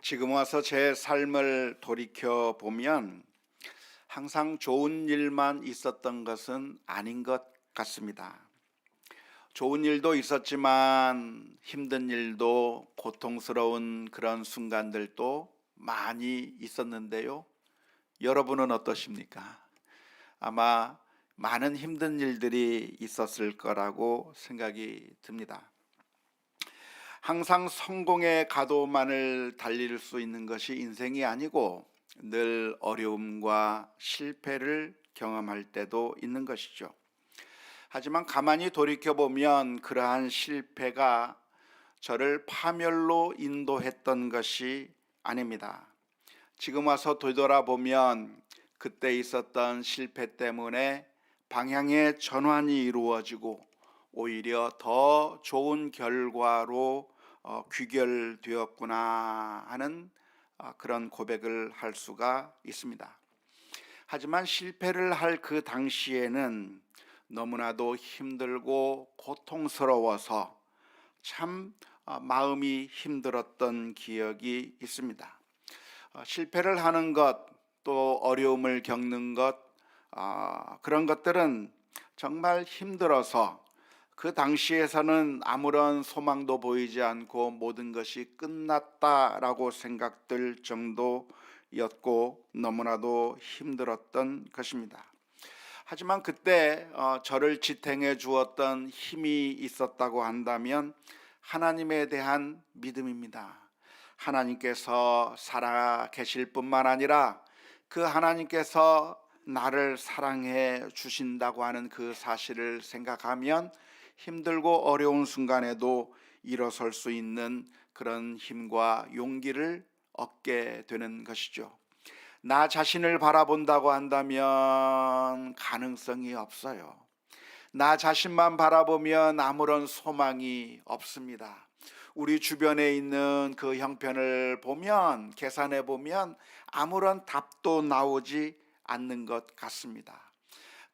지금 와서 제 삶을 돌이켜 보면 항상 좋은 일만 있었던 것은 아닌 것 같습니다. 좋은 일도 있었지만 힘든 일도, 고통스러운 그런 순간들도 많이 있었는데요. 여러분은 어떠십니까? 아마 많은 힘든 일들이 있었을 거라고 생각이 듭니다. 항상 성공의 가도만을 달릴 수 있는 것이 인생이 아니고 늘 어려움과 실패를 경험할 때도 있는 것이죠. 하지만 가만히 돌이켜보면 그러한 실패가 저를 파멸로 인도했던 것이 아닙니다. 지금 와서 되돌아보면 그때 있었던 실패 때문에 방향의 전환이 이루어지고 오히려 더 좋은 결과로 귀결되었구나 하는 그런 고백을 할 수가 있습니다. 하지만 실패를 할 그 당시에는 너무나도 힘들고 고통스러워서 참 마음이 힘들었던 기억이 있습니다. 실패를 하는 것, 또 어려움을 겪는 것, 그런 것들은 정말 힘들어서 그 당시에서는 아무런 소망도 보이지 않고 모든 것이 끝났다라고 생각될 정도였고 너무나도 힘들었던 것입니다. 하지만 그때 저를 지탱해 주었던 힘이 있었다고 한다면 하나님에 대한 믿음입니다. 하나님께서 살아 계실 뿐만 아니라 그 하나님께서 나를 사랑해 주신다고 하는 그 사실을 생각하면 힘들고 어려운 순간에도 일어설 수 있는 그런 힘과 용기를 얻게 되는 것이죠. 나 자신을 바라본다고 한다면 가능성이 없어요. 나 자신만 바라보면 아무런 소망이 없습니다. 우리 주변에 있는 그 형편을 보면, 계산해 보면 아무런 답도 나오지 않는 것 같습니다.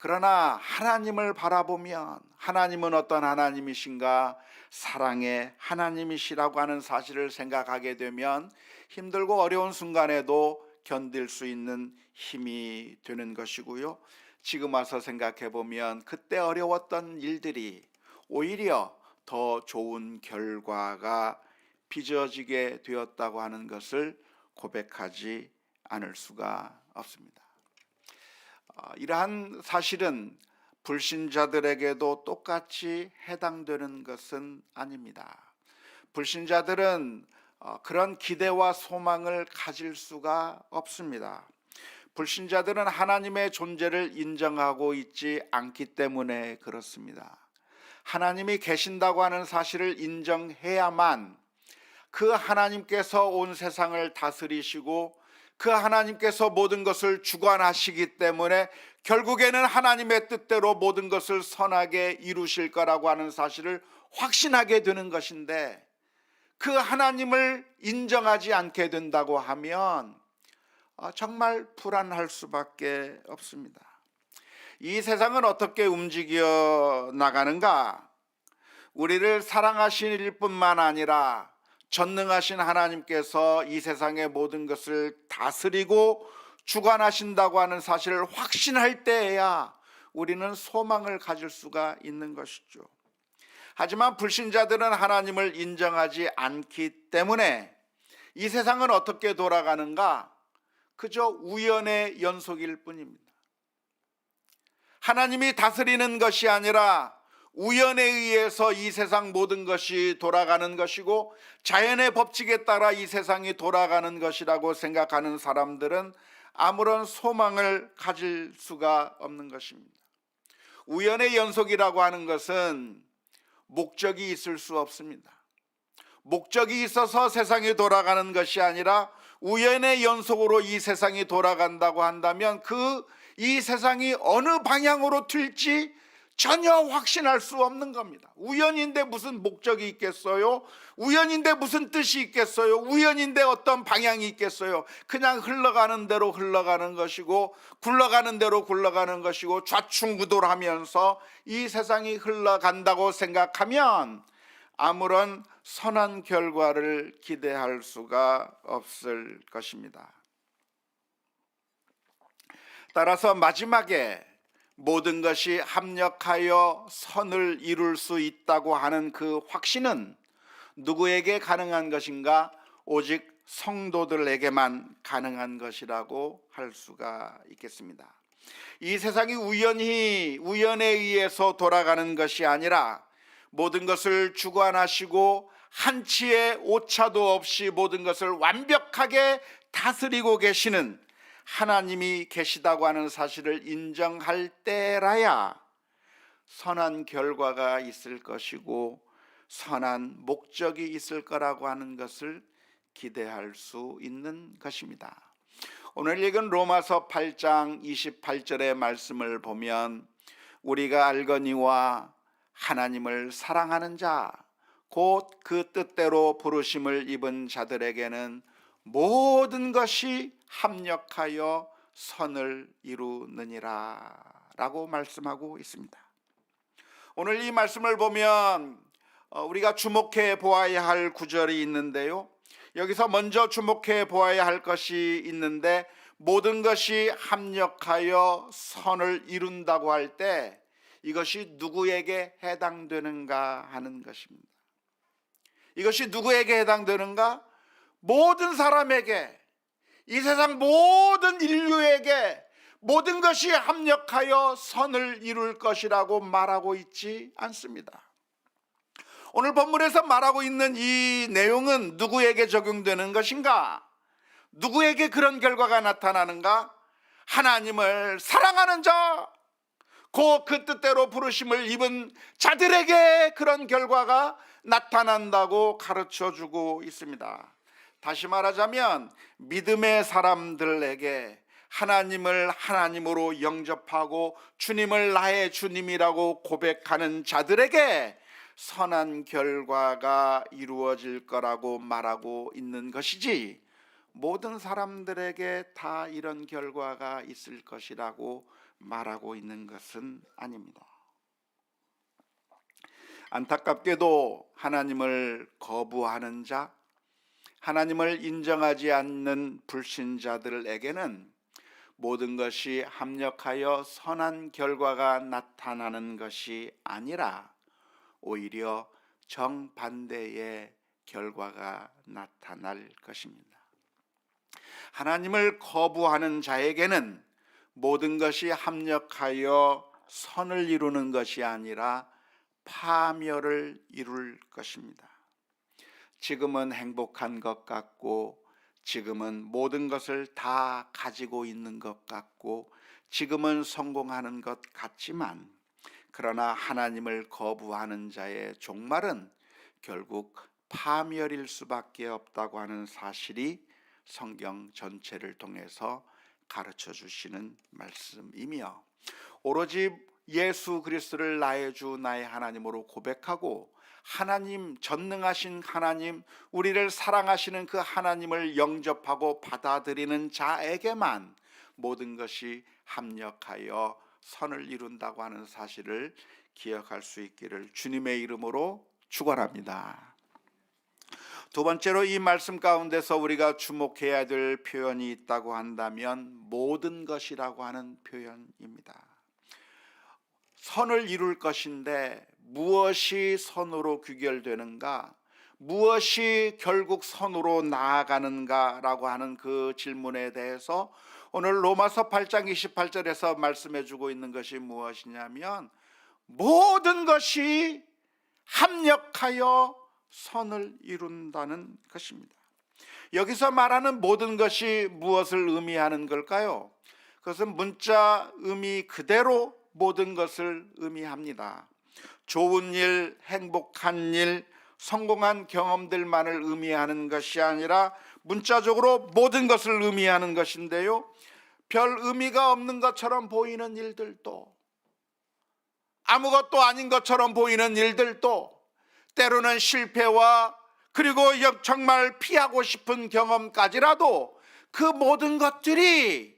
그러나 하나님을 바라보면 하나님은 어떤 하나님이신가? 사랑의 하나님이시라고 하는 사실을 생각하게 되면 힘들고 어려운 순간에도 견딜 수 있는 힘이 되는 것이고요. 지금 와서 생각해 보면 그때 어려웠던 일들이 오히려 더 좋은 결과가 빚어지게 되었다고 하는 것을 고백하지 않을 수가 없습니다. 이러한 사실은 불신자들에게도 똑같이 해당되는 것은 아닙니다. 불신자들은 그런 기대와 소망을 가질 수가 없습니다. 불신자들은 하나님의 존재를 인정하고 있지 않기 때문에 그렇습니다. 하나님이 계신다고 하는 사실을 인정해야만 그 하나님께서 온 세상을 다스리시고 그 하나님께서 모든 것을 주관하시기 때문에 결국에는 하나님의 뜻대로 모든 것을 선하게 이루실 거라고 하는 사실을 확신하게 되는 것인데, 그 하나님을 인정하지 않게 된다고 하면 정말 불안할 수밖에 없습니다. 이 세상은 어떻게 움직여 나가는가? 우리를 사랑하실 뿐만 아니라 전능하신 하나님께서 이 세상의 모든 것을 다스리고 주관하신다고 하는 사실을 확신할 때에야 우리는 소망을 가질 수가 있는 것이죠. 하지만 불신자들은 하나님을 인정하지 않기 때문에 이 세상은 어떻게 돌아가는가? 그저 우연의 연속일 뿐입니다. 하나님이 다스리는 것이 아니라 우연에 의해서 이 세상 모든 것이 돌아가는 것이고 자연의 법칙에 따라 이 세상이 돌아가는 것이라고 생각하는 사람들은 아무런 소망을 가질 수가 없는 것입니다. 우연의 연속이라고 하는 것은 목적이 있을 수 없습니다. 목적이 있어서 세상이 돌아가는 것이 아니라 우연의 연속으로 이 세상이 돌아간다고 한다면 이 세상이 어느 방향으로 튈지 전혀 확신할 수 없는 겁니다. 우연인데 무슨 목적이 있겠어요? 우연인데 무슨 뜻이 있겠어요? 우연인데 어떤 방향이 있겠어요? 그냥 흘러가는 대로 흘러가는 것이고 굴러가는 대로 굴러가는 것이고 좌충우돌하면서 이 세상이 흘러간다고 생각하면 아무런 선한 결과를 기대할 수가 없을 것입니다. 따라서 마지막에 모든 것이 합력하여 선을 이룰 수 있다고 하는 그 확신은 누구에게 가능한 것인가? 오직 성도들에게만 가능한 것이라고 할 수가 있겠습니다. 이 세상이 우연에 의해서 돌아가는 것이 아니라 모든 것을 주관하시고 한치의 오차도 없이 모든 것을 완벽하게 다스리고 계시는 하나님이 계시다고 하는 사실을 인정할 때라야 선한 결과가 있을 것이고 선한 목적이 있을 거라고 하는 것을 기대할 수 있는 것입니다. 오늘 읽은 로마서 8장 28절의 말씀을 보면 우리가 알거니와 하나님을 사랑하는 자 곧 그 뜻대로 부르심을 입은 자들에게는 모든 것이 합력하여 선을 이루느니라 라고 말씀하고 있습니다. 오늘 이 말씀을 보면 우리가 주목해 보아야 할 구절이 있는데요, 여기서 먼저 주목해 보아야 할 것이 있는데, 모든 것이 합력하여 선을 이룬다고 할 때 이것이 누구에게 해당되는가 하는 것입니다. 이것이 누구에게 해당되는가? 모든 사람에게, 이 세상 모든 인류에게 모든 것이 합력하여 선을 이룰 것이라고 말하고 있지 않습니다. 오늘 본문에서 말하고 있는 이 내용은 누구에게 적용되는 것인가? 누구에게 그런 결과가 나타나는가? 하나님을 사랑하는 자, 곧 그 뜻대로 부르심을 입은 자들에게 그런 결과가 나타난다고 가르쳐주고 있습니다. 다시 말하자면 믿음의 사람들에게, 하나님을 하나님으로 영접하고 주님을 나의 주님이라고 고백하는 자들에게 선한 결과가 이루어질 거라고 말하고 있는 것이지, 모든 사람들에게 다 이런 결과가 있을 것이라고 말하고 있는 것은 아닙니다. 안타깝게도 하나님을 거부하는 자, 하나님을 인정하지 않는 불신자들에게는 모든 것이 합력하여 선한 결과가 나타나는 것이 아니라 오히려 정반대의 결과가 나타날 것입니다. 하나님을 거부하는 자에게는 모든 것이 합력하여 선을 이루는 것이 아니라 파멸을 이룰 것입니다. 지금은 행복한 것 같고, 지금은 모든 것을 다 가지고 있는 것 같고, 지금은 성공하는 것 같지만, 그러나 하나님을 거부하는 자의 종말은 결국 파멸일 수밖에 없다고 하는 사실이 성경 전체를 통해서 가르쳐 주시는 말씀이며, 오로지 예수 그리스도를 나의 주 나의 하나님으로 고백하고 하나님, 전능하신 하나님, 우리를 사랑하시는 그 하나님을 영접하고 받아들이는 자에게만 모든 것이 합력하여 선을 이룬다고 하는 사실을 기억할 수 있기를 주님의 이름으로 축원합니다. 두 번째로 이 말씀 가운데서 우리가 주목해야 될 표현이 있다고 한다면 모든 것이라고 하는 표현입니다. 선을 이룰 것인데 무엇이 선으로 귀결되는가? 무엇이 결국 선으로 나아가는가라고 하는 그 질문에 대해서 오늘 로마서 8장 28절에서 말씀해 주고 있는 것이 무엇이냐면, 모든 것이 합력하여 선을 이룬다는 것입니다. 여기서 말하는 모든 것이 무엇을 의미하는 걸까요? 그것은 문자 의미 그대로 모든 것을 의미합니다. 좋은 일, 행복한 일, 성공한 경험들만을 의미하는 것이 아니라 문자적으로 모든 것을 의미하는 것인데요, 별 의미가 없는 것처럼 보이는 일들도, 아무것도 아닌 것처럼 보이는 일들도, 때로는 실패와 그리고 정말 피하고 싶은 경험까지라도 그 모든 것들이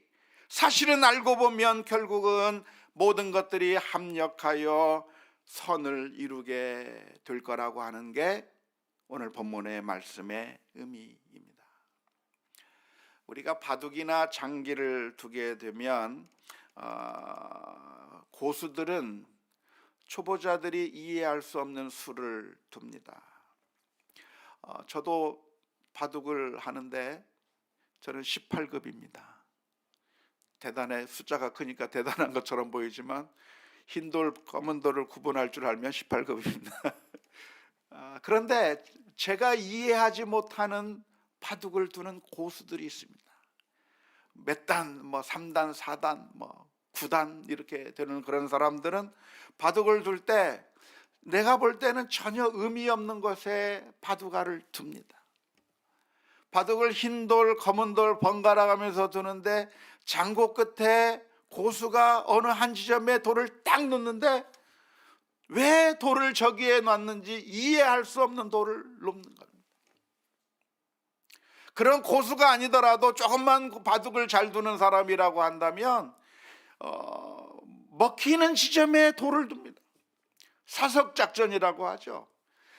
사실은 알고 보면 결국은 모든 것들이 합력하여 선을 이루게 될 거라고 하는 게 오늘 본문의 말씀의 의미입니다. 우리가 바둑이나 장기를 두게 되면 고수들은 초보자들이 이해할 수 없는 수를 둡니다. 저도 바둑을 하는데 저는 18급입니다. 대단해, 숫자가 크니까 대단한 것처럼 보이지만 흰 돌, 검은 돌을 구분할 줄 알면 18급입니다. 그런데 제가 이해하지 못하는 바둑을 두는 고수들이 있습니다. 몇 단, 3단, 4단, 9단 이렇게 되는 그런 사람들은 바둑을 둘 때 내가 볼 때는 전혀 의미 없는 것에 바둑알을 둡니다. 바둑을 흰 돌, 검은 돌 번갈아 가면서 두는데 장고 끝에 고수가 어느 한 지점에 돌을 딱 놓는데 왜 돌을 저기에 놨는지 이해할 수 없는 돌을 놓는 겁니다. 그런 고수가 아니더라도 조금만 바둑을 잘 두는 사람이라고 한다면 먹히는 지점에 돌을 둡니다. 사석작전이라고 하죠.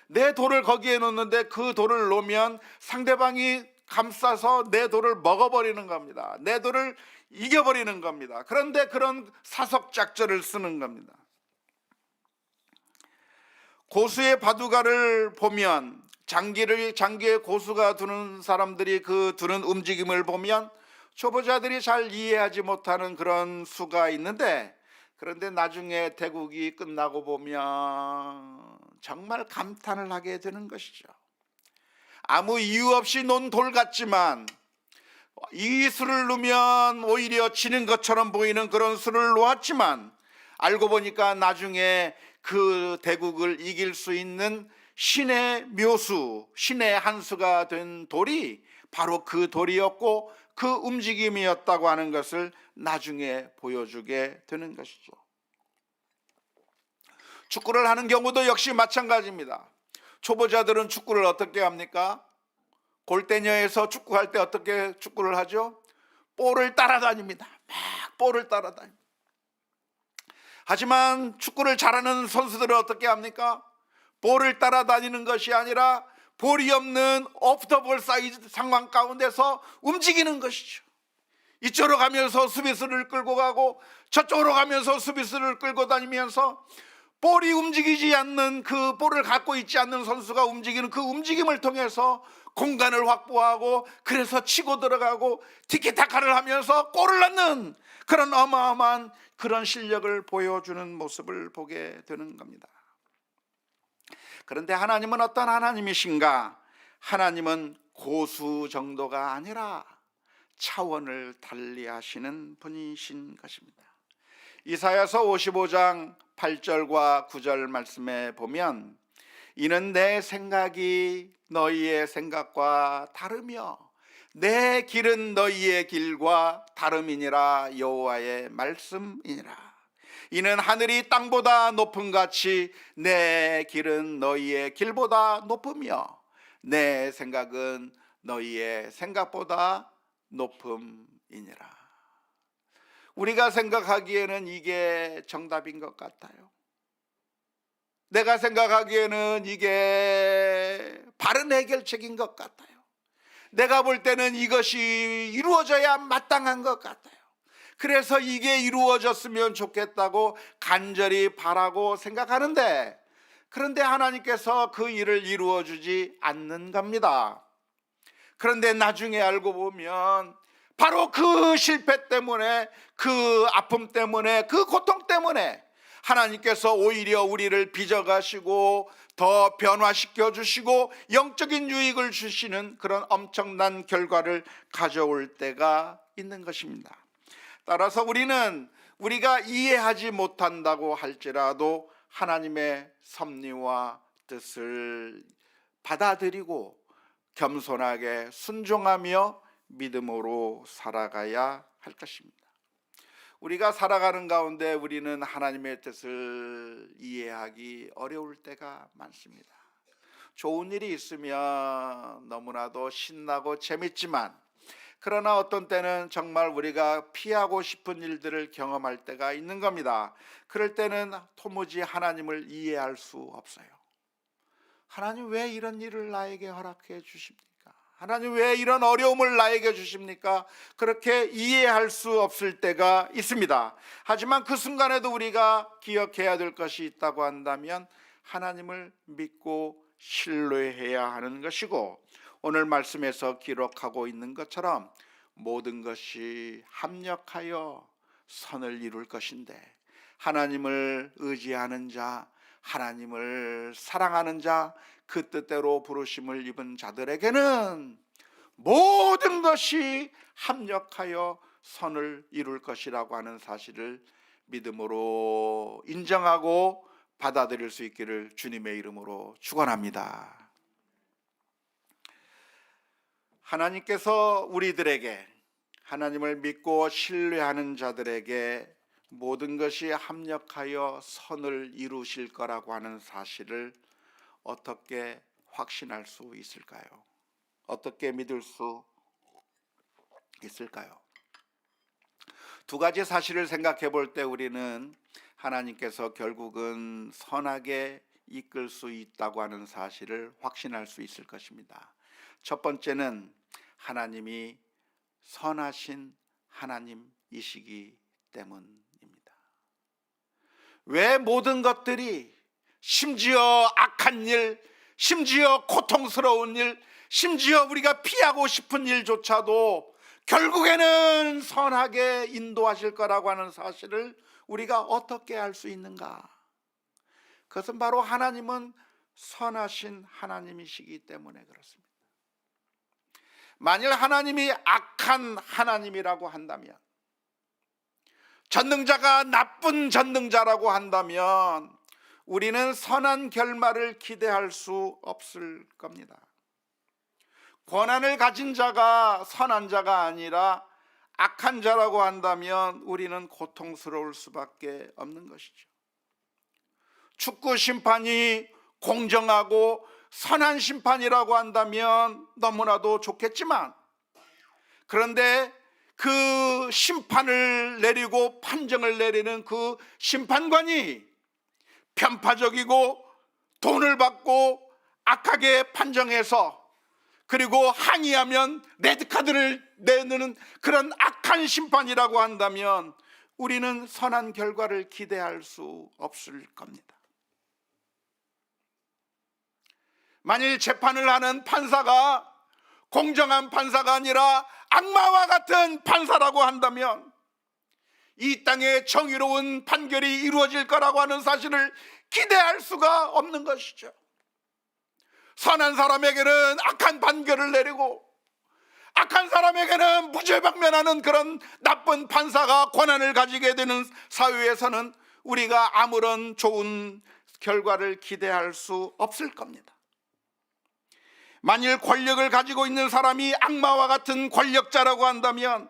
내 돌을 거기에 놓는데 그 돌을 놓으면 상대방이 감싸서 내 돌을 먹어버리는 겁니다. 내 돌을 이겨버리는 겁니다. 그런데 그런 사석작전을 쓰는 겁니다. 고수의 바둑알을 보면 장기에 고수가 두는 사람들이 그 두는 움직임을 보면 초보자들이 잘 이해하지 못하는 그런 수가 있는데, 그런데 나중에 대국이 끝나고 보면 정말 감탄을 하게 되는 것이죠. 아무 이유 없이 논 돌 같지만 이 수를 놓으면 오히려 지는 것처럼 보이는 그런 수를 놓았지만 알고 보니까 나중에 그 대국을 이길 수 있는 신의 묘수, 신의 한 수가 된 돌이 바로 그 돌이었고 그 움직임이었다고 하는 것을 나중에 보여주게 되는 것이죠. 축구를 하는 경우도 역시 마찬가지입니다. 초보자들은 축구를 어떻게 합니까? 골대녀에서 축구할 때 어떻게 축구를 하죠? 볼을 따라다닙니다. 막 볼을 따라다닙니다. 하지만 축구를 잘하는 선수들은 어떻게 합니까? 볼을 따라다니는 것이 아니라 볼이 없는 오프더볼 사이즈 상황 가운데서 움직이는 것이죠. 이쪽으로 가면서 수비수를 끌고 가고 저쪽으로 가면서 수비수를 끌고 다니면서 볼이 움직이지 않는, 그 볼을 갖고 있지 않는 선수가 움직이는 그 움직임을 통해서 공간을 확보하고 그래서 치고 들어가고 티키타카를 하면서 골을 넣는 그런 어마어마한 그런 실력을 보여주는 모습을 보게 되는 겁니다. 그런데 하나님은 어떤 하나님이신가? 하나님은 고수 정도가 아니라 차원을 달리하시는 분이신 것입니다. 이사야서 55장 8절과 9절 말씀에 보면 이는 내 생각이 너희의 생각과 다르며 내 길은 너희의 길과 다름이니라. 여호와의 말씀이니라. 이는 하늘이 땅보다 높음 같이 내 길은 너희의 길보다 높으며 내 생각은 너희의 생각보다 높음이니라. 우리가 생각하기에는 이게 정답인 것 같아요. 내가 생각하기에는 이게 바른 해결책인 것 같아요. 내가 볼 때는 이것이 이루어져야 마땅한 것 같아요. 그래서 이게 이루어졌으면 좋겠다고 간절히 바라고 생각하는데, 그런데 하나님께서 그 일을 이루어주지 않는 겁니다. 그런데 나중에 알고 보면 바로 그 실패 때문에, 그 아픔 때문에, 그 고통 때문에 하나님께서 오히려 우리를 빚어가시고 더 변화시켜 주시고 영적인 유익을 주시는 그런 엄청난 결과를 가져올 때가 있는 것입니다. 따라서 우리가 이해하지 못한다고 할지라도 하나님의 섭리와 뜻을 받아들이고 겸손하게 순종하며 믿음으로 살아가야 할 것입니다. 우리가 살아가는 가운데 우리는 하나님의 뜻을 이해하기 어려울 때가 많습니다. 좋은 일이 있으면 너무나도 신나고 재밌지만 그러나 어떤 때는 정말 우리가 피하고 싶은 일들을 경험할 때가 있는 겁니다. 그럴 때는 도무지 하나님을 이해할 수 없어요. 하나님 왜 이런 일을 나에게 허락해 주십니까? 하나님 왜 이런 어려움을 나에게 주십니까? 그렇게 이해할 수 없을 때가 있습니다. 하지만 그 순간에도 우리가 기억해야 될 것이 있다고 한다면 하나님을 믿고 신뢰해야 하는 것이고, 오늘 말씀에서 기록하고 있는 것처럼 모든 것이 합력하여 선을 이룰 것인데, 하나님을 의지하는 자, 하나님을 사랑하는 자, 그 뜻대로 부르심을 입은 자들에게는 모든 것이 합력하여 선을 이룰 것이라고 하는 사실을 믿음으로 인정하고 받아들일 수 있기를 주님의 이름으로 축원합니다. 하나님께서 우리들에게, 하나님을 믿고 신뢰하는 자들에게 모든 것이 합력하여 선을 이루실 거라고 하는 사실을 어떻게 확신할 수 있을까요? 어떻게 믿을 수 있을까요? 두 가지 사실을 생각해 볼 때 우리는 하나님께서 결국은 선하게 이끌 수 있다고 하는 사실을 확신할 수 있을 것입니다. 첫 번째는 하나님이 선하신 하나님이시기 때문입니다. 왜 모든 것들이, 심지어 악한 일, 심지어 고통스러운 일, 심지어 우리가 피하고 싶은 일조차도 결국에는 선하게 인도하실 거라고 하는 사실을 우리가 어떻게 알 수 있는가? 그것은 바로 하나님은 선하신 하나님이시기 때문에 그렇습니다. 만일 하나님이 악한 하나님이라고 한다면, 전능자가 나쁜 전능자라고 한다면 우리는 선한 결말을 기대할 수 없을 겁니다. 권한을 가진 자가 선한 자가 아니라 악한 자라고 한다면 우리는 고통스러울 수밖에 없는 것이죠. 축구 심판이 공정하고 선한 심판이라고 한다면 너무나도 좋겠지만, 그런데 그 심판을 내리고 판정을 내리는 그 심판관이 편파적이고 돈을 받고 악하게 판정해서, 그리고 항의하면 레드카드를 내는 그런 악한 심판이라고 한다면 우리는 선한 결과를 기대할 수 없을 겁니다. 만일 재판을 하는 판사가 공정한 판사가 아니라 악마와 같은 판사라고 한다면 이 땅에 정의로운 판결이 이루어질 거라고 하는 사실을 기대할 수가 없는 것이죠. 선한 사람에게는 악한 판결을 내리고 악한 사람에게는 무죄방면하는 그런 나쁜 판사가 권한을 가지게 되는 사회에서는 우리가 아무런 좋은 결과를 기대할 수 없을 겁니다. 만일 권력을 가지고 있는 사람이 악마와 같은 권력자라고 한다면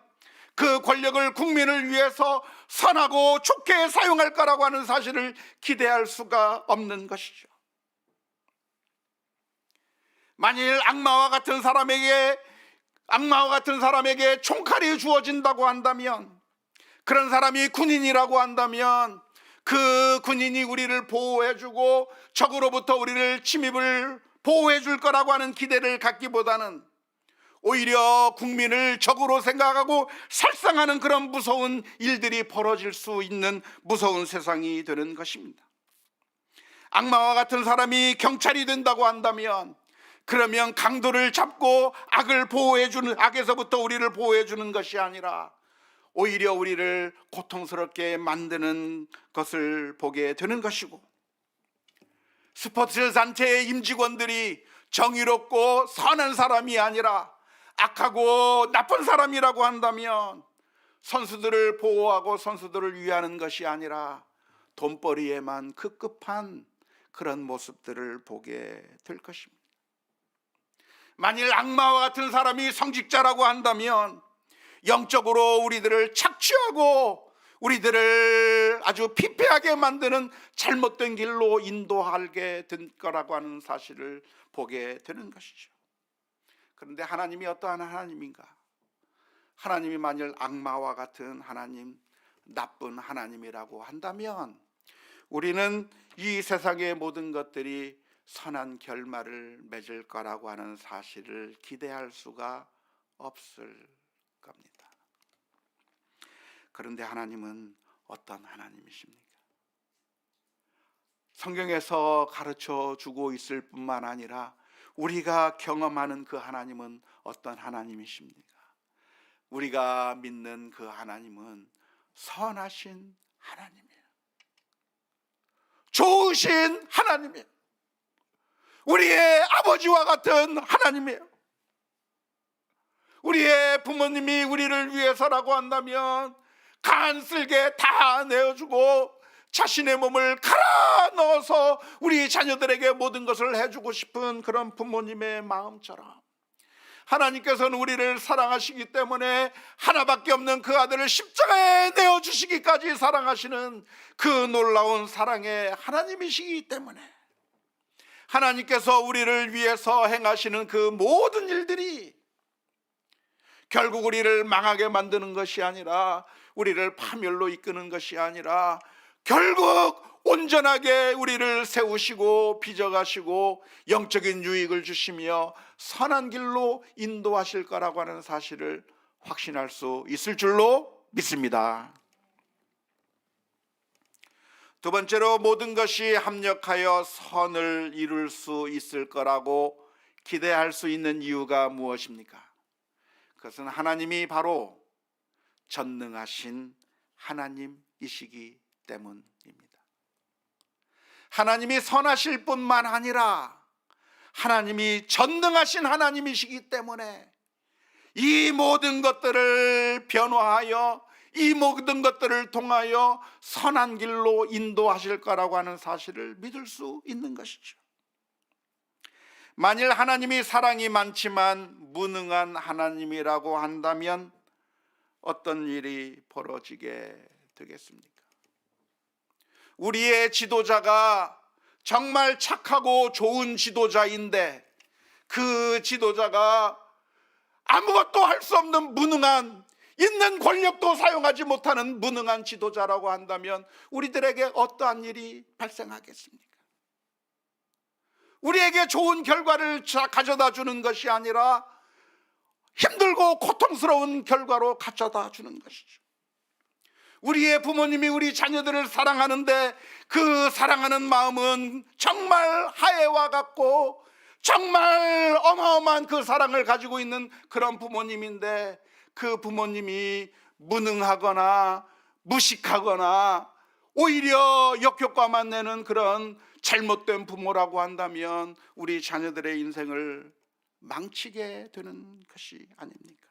그 권력을 국민을 위해서 선하고 좋게 사용할 거라고 하는 사실을 기대할 수가 없는 것이죠. 만일 악마와 같은 사람에게 총칼이 주어진다고 한다면, 그런 사람이 군인이라고 한다면 그 군인이 우리를 보호해주고 적으로부터 우리를 침입을 보호해 줄 거라고 하는 기대를 갖기보다는 오히려 국민을 적으로 생각하고 살상하는 그런 무서운 일들이 벌어질 수 있는 무서운 세상이 되는 것입니다. 악마와 같은 사람이 경찰이 된다고 한다면, 그러면 강도를 잡고 악을 보호해주는, 악에서부터 우리를 보호해주는 것이 아니라 오히려 우리를 고통스럽게 만드는 것을 보게 되는 것이고, 스포츠 단체의 임직원들이 정의롭고 선한 사람이 아니라 악하고 나쁜 사람이라고 한다면 선수들을 보호하고 선수들을 위하는 것이 아니라 돈벌이에만 급급한 그런 모습들을 보게 될 것입니다. 만일 악마와 같은 사람이 성직자라고 한다면 영적으로 우리들을 착취하고 우리들을 아주 피폐하게 만드는 잘못된 길로 인도하게 된 거라고 하는 사실을 보게 되는 것이죠. 그런데 하나님이 어떠한 하나님인가? 하나님이 만일 악마와 같은 하나님, 나쁜 하나님이라고 한다면 우리는 이 세상의 모든 것들이 선한 결말을 맺을 거라고 하는 사실을 기대할 수가 없을 겁니다. 그런데 하나님은 어떤 하나님이십니까? 성경에서 가르쳐 주고 있을 뿐만 아니라 우리가 경험하는 그 하나님은 어떤 하나님이십니까? 우리가 믿는 그 하나님은 선하신 하나님이에요. 좋으신 하나님이에요. 우리의 아버지와 같은 하나님이에요. 우리의 부모님이 우리를 위해서라고 한다면 간쓸게 다 내어주고 자신의 몸을 갈아 넣어서 우리 자녀들에게 모든 것을 해주고 싶은 그런 부모님의 마음처럼 하나님께서는 우리를 사랑하시기 때문에 하나밖에 없는 그 아들을 십자가에 내어주시기까지 사랑하시는 그 놀라운 사랑의 하나님이시기 때문에 하나님께서 우리를 위해서 행하시는 그 모든 일들이 결국 우리를 망하게 만드는 것이 아니라, 우리를 파멸로 이끄는 것이 아니라 결국 온전하게 우리를 세우시고 빚어가시고 영적인 유익을 주시며 선한 길로 인도하실 거라고 하는 사실을 확신할 수 있을 줄로 믿습니다. 두 번째로, 모든 것이 합력하여 선을 이룰 수 있을 거라고 기대할 수 있는 이유가 무엇입니까? 그것은 하나님이 바로 전능하신 하나님이시기 때문입니다. 하나님이 선하실 뿐만 아니라 하나님이 전능하신 하나님이시기 때문에 이 모든 것들을 변화하여 이 모든 것들을 통하여 선한 길로 인도하실 거라고 하는 사실을 믿을 수 있는 것이죠. 만일 하나님이 사랑이 많지만 무능한 하나님이라고 한다면 어떤 일이 벌어지게 되겠습니까? 우리의 지도자가 정말 착하고 좋은 지도자인데 그 지도자가 아무것도 할 수 없는 무능한, 있는 권력도 사용하지 못하는 무능한 지도자라고 한다면 우리들에게 어떠한 일이 발생하겠습니까? 우리에게 좋은 결과를 가져다 주는 것이 아니라 힘들고 고통스러운 결과로 가져다 주는 것이죠. 우리의 부모님이 우리 자녀들을 사랑하는데 그 사랑하는 마음은 정말 하해와 같고 정말 어마어마한 그 사랑을 가지고 있는 그런 부모님인데 그 부모님이 무능하거나 무식하거나 오히려 역효과만 내는 그런 잘못된 부모라고 한다면 우리 자녀들의 인생을 망치게 되는 것이 아닙니까?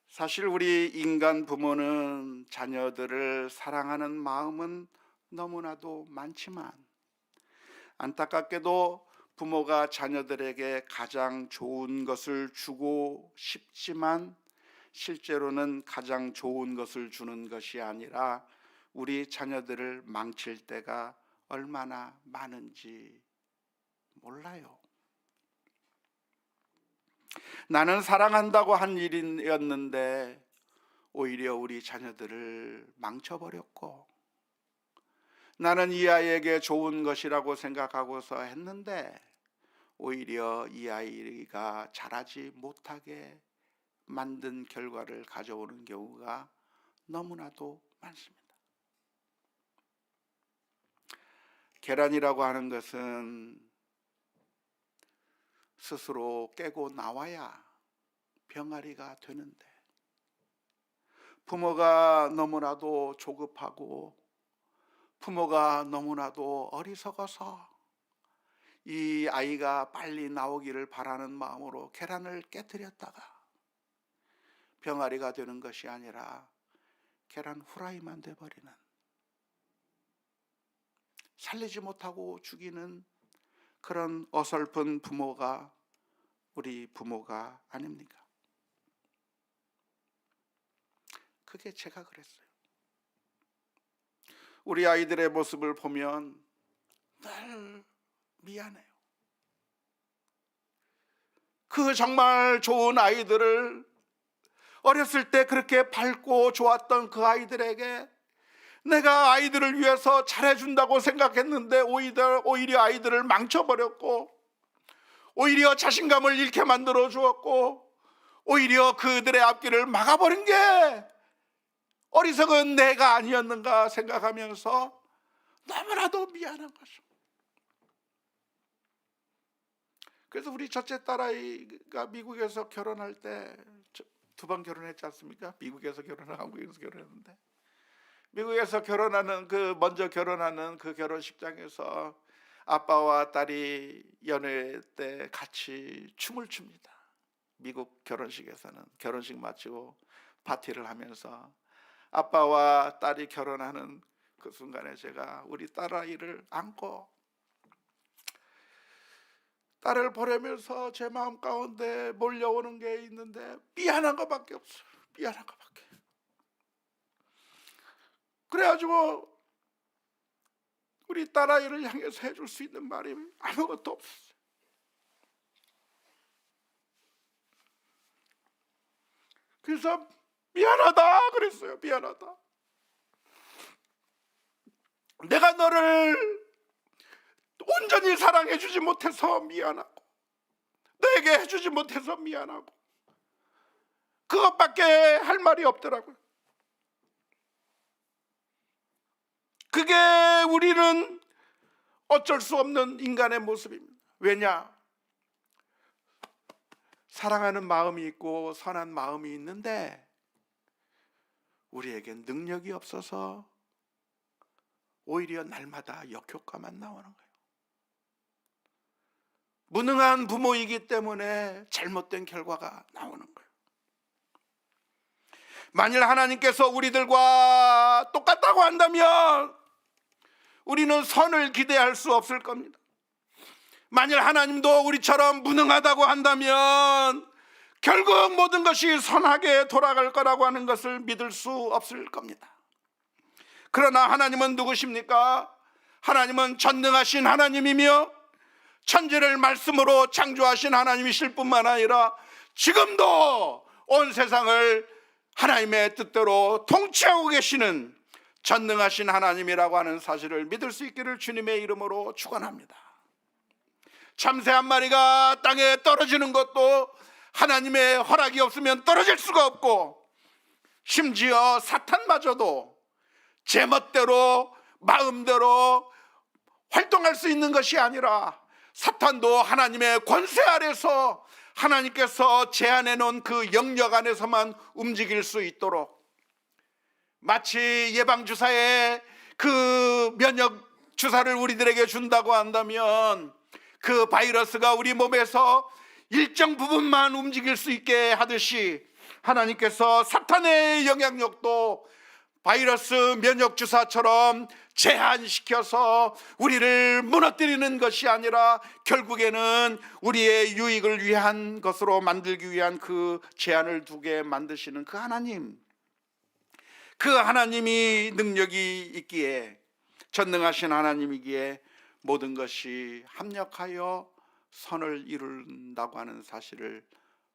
사실 우리 인간 부모는 자녀들을 사랑하는 마음은 너무나도 많지만 안타깝게도 부모가 자녀들에게 가장 좋은 것을 주고 싶지만 실제로는 가장 좋은 것을 주는 것이 아니라 우리 자녀들을 망칠 때가 얼마나 많은지 몰라요. 나는 사랑한다고 한 일이었는데 오히려 우리 자녀들을 망쳐버렸고, 나는 이 아이에게 좋은 것이라고 생각하고서 했는데 오히려 이 아이가 자라지 못하게 만든 결과를 가져오는 경우가 너무나도 많습니다. 계란이라고 하는 것은 스스로 깨고 나와야 병아리가 되는데 부모가 너무나도 조급하고 부모가 너무나도 어리석어서 이 아이가 빨리 나오기를 바라는 마음으로 계란을 깨뜨렸다가 병아리가 되는 것이 아니라 계란 후라이만 돼버리는, 살리지 못하고 죽이는 그런 어설픈 부모가 우리 부모가 아닙니까? 그게 제가 그랬어요. 우리 아이들의 모습을 보면 늘 미안해요. 그 정말 좋은 아이들을, 어렸을 때 그렇게 밝고 좋았던 그 아이들에게 내가 아이들을 위해서 잘해준다고 생각했는데 오히려 아이들을 망쳐버렸고, 오히려 자신감을 잃게 만들어 주었고, 오히려 그들의 앞길을 막아버린 게 어리석은 내가 아니었는가 생각하면서 너무나도 미안한 거죠. 그래서 우리 첫째 딸아이가 미국에서 결혼할 때, 2번 결혼했지 않습니까? 미국에서 결혼하고 한국에서 결혼했는데, 미국에서 먼저 결혼하는 그 결혼식장에서 아빠와 딸이 연애 때 같이 춤을 춥니다. 미국 결혼식에서는 결혼식 마치고 파티를 하면서 아빠와 딸이 결혼하는 그 순간에 제가 우리 딸아이를 안고 딸을 보내면서 제 마음 가운데 몰려오는 게 있는데 미안한 것밖에 없어요. 미안한 것밖에. 그래가지고 우리 딸아이를 향해서 해줄 수 있는 말이 아무것도 없었어요. 그래서 미안하다 그랬어요. 미안하다. 내가 너를 온전히 사랑해 주지 못해서 미안하고, 너에게 해주지 못해서 미안하고, 그것밖에 할 말이 없더라고요. 그게 우리는 어쩔 수 없는 인간의 모습입니다. 왜냐? 사랑하는 마음이 있고 선한 마음이 있는데 우리에겐 능력이 없어서 오히려 날마다 역효과만 나오는 거예요. 무능한 부모이기 때문에 잘못된 결과가 나오는 거예요. 만일 하나님께서 우리들과 똑같다고 한다면 우리는 선을 기대할 수 없을 겁니다. 만일 하나님도 우리처럼 무능하다고 한다면 결국 모든 것이 선하게 돌아갈 거라고 하는 것을 믿을 수 없을 겁니다. 그러나 하나님은 누구십니까? 하나님은 전능하신 하나님이며 천지를 말씀으로 창조하신 하나님이실 뿐만 아니라 지금도 온 세상을 하나님의 뜻대로 통치하고 계시는 전능하신 하나님이라고 하는 사실을 믿을 수 있기를 주님의 이름으로 축원합니다. 참새 한 마리가 땅에 떨어지는 것도 하나님의 허락이 없으면 떨어질 수가 없고, 심지어 사탄마저도 제멋대로 마음대로 활동할 수 있는 것이 아니라 사탄도 하나님의 권세 아래서 하나님께서 제안해 놓은 그 영역 안에서만 움직일 수 있도록, 마치 예방주사에 그 면역주사를 우리들에게 준다고 한다면 그 바이러스가 우리 몸에서 일정 부분만 움직일 수 있게 하듯이 하나님께서 사탄의 영향력도 바이러스 면역주사처럼 제한시켜서 우리를 무너뜨리는 것이 아니라 결국에는 우리의 유익을 위한 것으로 만들기 위한 그 제한을 두게 만드시는 그 하나님, 그 하나님이 능력이 있기에, 전능하신 하나님이기에 모든 것이 합력하여 선을 이룬다고 하는 사실을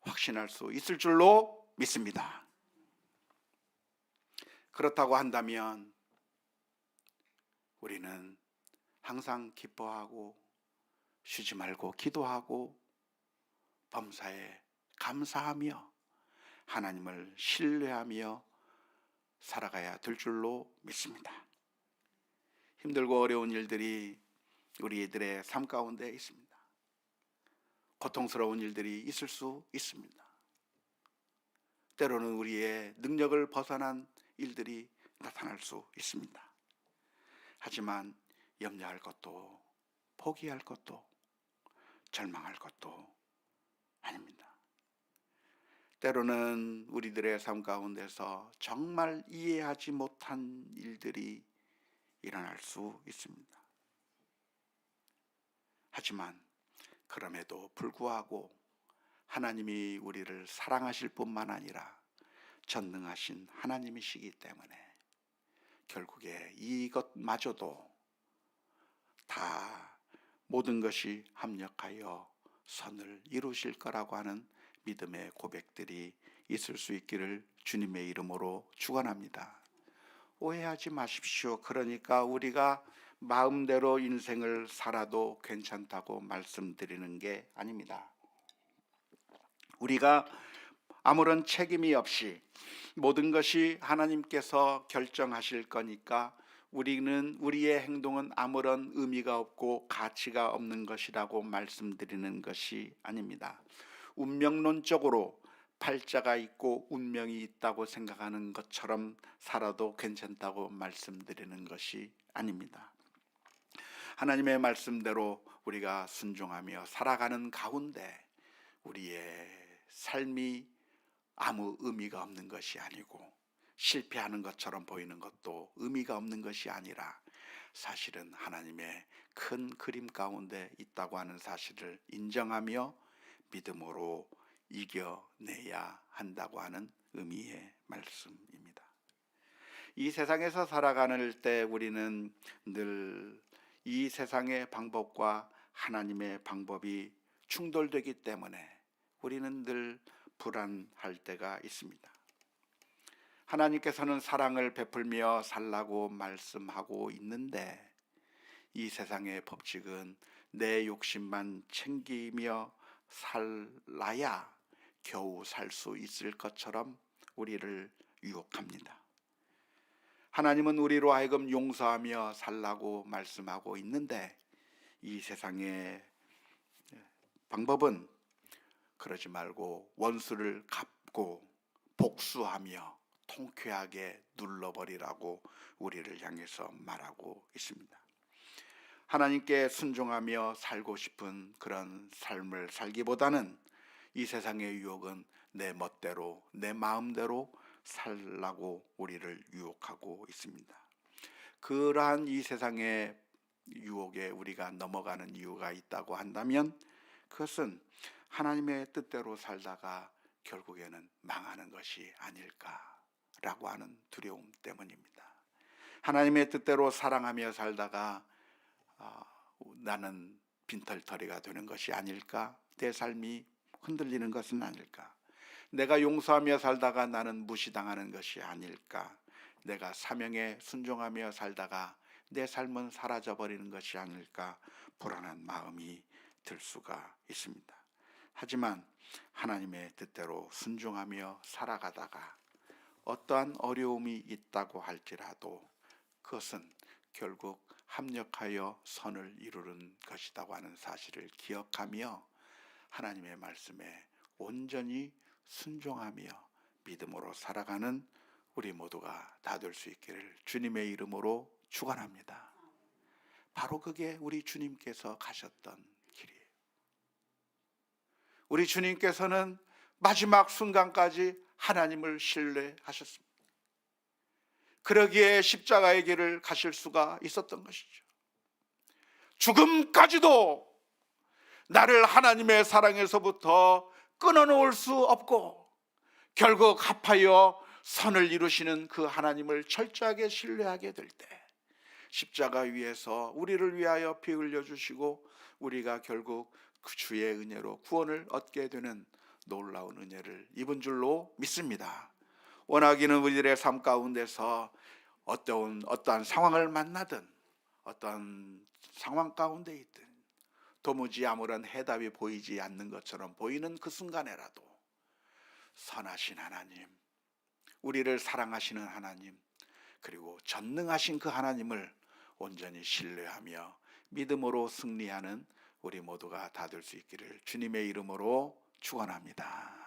확신할 수 있을 줄로 믿습니다. 그렇다고 한다면 우리는 항상 기뻐하고 쉬지 말고 기도하고 범사에 감사하며 하나님을 신뢰하며 살아가야 될 줄로 믿습니다. 힘들고 어려운 일들이 우리들의 삶 가운데 있습니다. 고통스러운 일들이 있을 수 있습니다. 때로는 우리의 능력을 벗어난 일들이 나타날 수 있습니다. 하지만 염려할 것도 포기할 것도 절망할 것도 아닙니다. 때로는 우리들의 삶 가운데서 정말 이해하지 못한 일들이 일어날 수 있습니다. 하지만 그럼에도 불구하고 하나님이 우리를 사랑하실 뿐만 아니라 전능하신 하나님이시기 때문에 결국에 이것마저도 다 모든 것이 합력하여 선을 이루실 거라고 하는 믿음의 고백들이 있을 수 있기를 주님의 이름으로 축원합니다. 오해하지 마십시오. 그러니까 우리가 마음대로 인생을 살아도 괜찮다고 말씀드리는 게 아닙니다. 우리가 아무런 책임이 없이 모든 것이 하나님께서 결정하실 거니까 우리의 행동은 아무런 의미가 없고 가치가 없는 것이라고 말씀드리는 것이 아닙니다. 운명론적으로 팔자가 있고 운명이 있다고 생각하는 것처럼 살아도 괜찮다고 말씀드리는 것이 아닙니다. 하나님의 말씀대로 우리가 순종하며 살아가는 가운데 우리의 삶이 아무 의미가 없는 것이 아니고 실패하는 것처럼 보이는 것도 의미가 없는 것이 아니라 사실은 하나님의 큰 그림 가운데 있다고 하는 사실을 인정하며 믿음으로 이겨내야 한다고 하는 의미의 말씀입니다. 이 세상에서 살아가는 때 우리는 늘 이 세상의 방법과 하나님의 방법이 충돌되기 때문에 우리는 늘 불안할 때가 있습니다. 하나님께서는 사랑을 베풀며 살라고 말씀하고 있는데 이 세상의 법칙은 내 욕심만 챙기며 살라야 겨우 살 수 있을 것처럼 우리를 유혹합니다. 하나님은 우리로 하여금 용서하며 살라고 말씀하고 있는데 이 세상의 방법은 그러지 말고 원수를 갚고 복수하며 통쾌하게 눌러버리라고 우리를 향해서 말하고 있습니다. 하나님께 순종하며 살고 싶은 그런 삶을 살기보다는 이 세상의 유혹은 내 멋대로 내 마음대로 살라고 우리를 유혹하고 있습니다. 그러한 이 세상의 유혹에 우리가 넘어가는 이유가 있다고 한다면 그것은 하나님의 뜻대로 살다가 결국에는 망하는 것이 아닐까라고 하는 두려움 때문입니다. 하나님의 뜻대로 사랑하며 살다가 나는 빈털터리가 되는 것이 아닐까? 내 삶이 흔들리는 것은 아닐까? 내가 용서하며 살다가 나는 무시당하는 것이 아닐까? 내가 사명에 순종하며 살다가 내 삶은 사라져버리는 것이 아닐까? 불안한 마음이 들 수가 있습니다. 하지만 하나님의 뜻대로 순종하며 살아가다가 어떠한 어려움이 있다고 할지라도 그것은 결국 합력하여 선을 이루는 것이라고 하는 사실을 기억하며 하나님의 말씀에 온전히 순종하며 믿음으로 살아가는 우리 모두가 다 될 수 있기를 주님의 이름으로 축원합니다. 바로 그게 우리 주님께서 가셨던 길이에요. 우리 주님께서는 마지막 순간까지 하나님을 신뢰하셨습니다. 그러기에 십자가의 길을 가실 수가 있었던 것이죠. 죽음까지도 나를 하나님의 사랑에서부터 끊어놓을 수 없고 결국 합하여 선을 이루시는 그 하나님을 철저하게 신뢰하게 될 때 십자가 위에서 우리를 위하여 피 흘려주시고 우리가 결국 그 주의 은혜로 구원을 얻게 되는 놀라운 은혜를 입은 줄로 믿습니다. 원하기는 우리들의 삶 가운데서 어떠한 상황을 만나든 어떠한 상황 가운데 있든 도무지 아무런 해답이 보이지 않는 것처럼 보이는 그 순간에라도 선하신 하나님, 우리를 사랑하시는 하나님, 그리고 전능하신 그 하나님을 온전히 신뢰하며 믿음으로 승리하는 우리 모두가 다 될 수 있기를 주님의 이름으로 축원합니다.